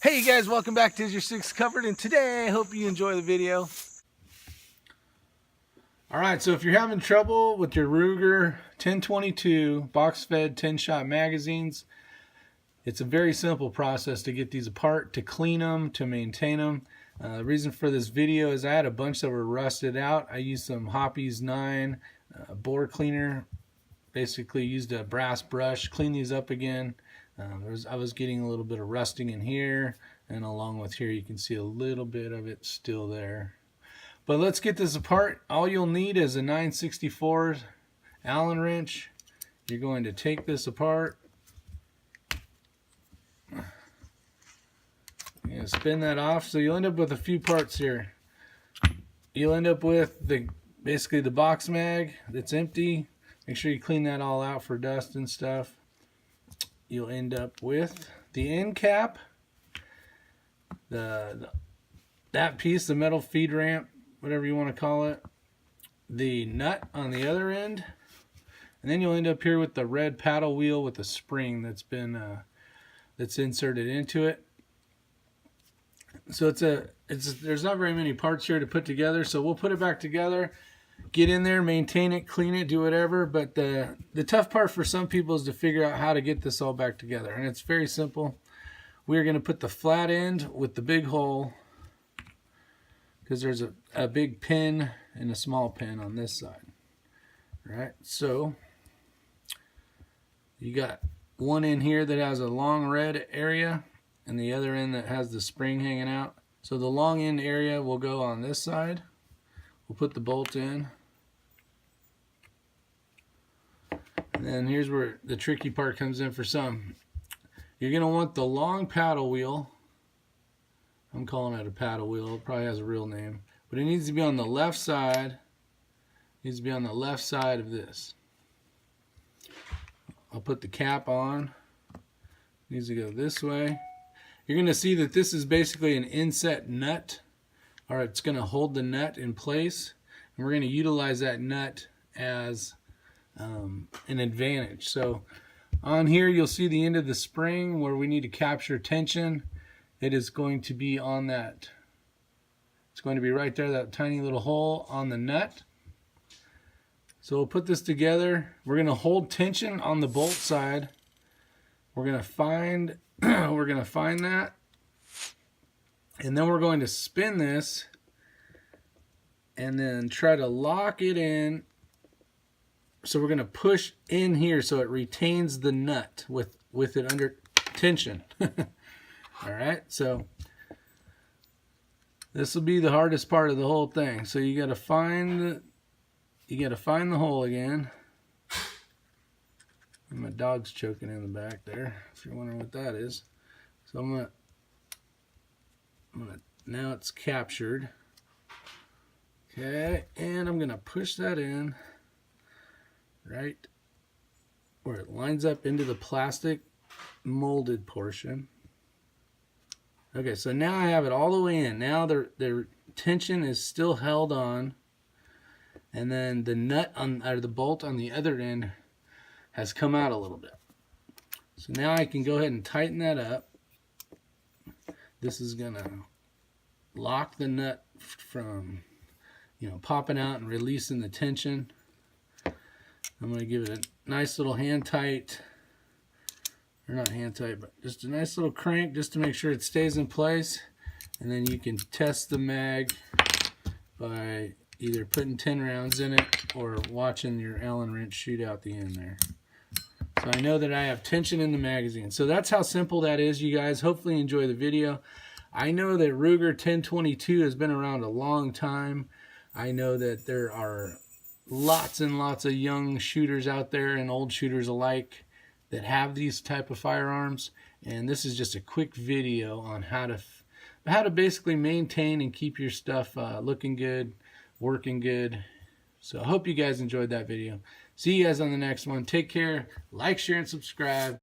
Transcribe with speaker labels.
Speaker 1: Hey you guys, welcome back to Is Your Six Covered, and today I hope you enjoy the video. Alright, so if you're having trouble with your Ruger 1022 box-fed 10-shot magazines, it's a very simple process to get these apart, to clean them, to maintain them. The reason for this video is I had a bunch that were rusted out. I used some Hoppe's 9 bore cleaner, basically used a brass brush, clean these up again. I was getting a little bit of rusting in here, and along with here you can see a little bit of it still there. But let's get this apart. All you'll need is a 9/64 Allen wrench. You're going to take this apart. You're going to spin that off. So you'll end up with a few parts here. You'll end up with basically the box mag that's empty. Make sure you clean that all out for dust and stuff. You'll end up with the end cap, that piece, the metal feed ramp, whatever you want to call it, the nut on the other end, and then you'll end up here with the red paddle wheel with the spring that's been that's inserted into it. So there's not very many parts here to put together, so we'll put it back together. Get in there, maintain it, clean it, do whatever. But the tough part for some people is to figure out how to get this all back together. And it's very simple. We're going to put the flat end with the big hole, because there's a big pin and a small pin on this side. Right? So you got one in here that has a long red area and the other end that has the spring hanging out. So the long end area will go on this side. We'll put the bolt in. And then here's where the tricky part comes in for some. You're going to want the long paddle wheel. I'm calling it a paddle wheel. It probably has a real name. But it needs to be on the left side. It needs to be on the left side of this. I'll put the cap on. It needs to go this way. You're going to see that this is basically an inset nut. Or it's going to hold the nut in place, and we're going to utilize that nut as an advantage. So on here you'll see the end of the spring where we need to capture tension. It is going to be on that. It's going to be right there, that tiny little hole on the nut. So we'll put this together. We're going to hold tension on the bolt side. We're going to find that. And then we're going to spin this and then try to lock it in. So we're going to push in here so it retains the nut with it under tension. All right, so this will be the hardest part of the whole thing. So you got to find the hole again. And my dog's choking in the back there, if you're wondering what that is. So now it's captured. Okay, and I'm gonna push that in right where it lines up into the plastic molded portion. Okay, so now I have it all the way in. Now the tension is still held on, and then the nut or the bolt on the other end has come out a little bit. So now I can go ahead and tighten that up. This is gonna lock the nut from, popping out and releasing the tension. I'm gonna give it a nice little hand tight, or not hand tight, but just a nice little crank just to make sure it stays in place. And then you can test the mag by either putting 10 rounds in it or watching your Allen wrench shoot out the end there. So I know that I have tension in the magazine. So that's how simple that is, you guys. Hopefully you enjoy the video. I know that Ruger 1022 has been around a long time. I know that there are lots and lots of young shooters out there and old shooters alike that have these type of firearms. And this is just a quick video on how to basically maintain and keep your stuff looking good, working good. So I hope you guys enjoyed that video. See you guys on the next one. Take care. Like, share, and subscribe.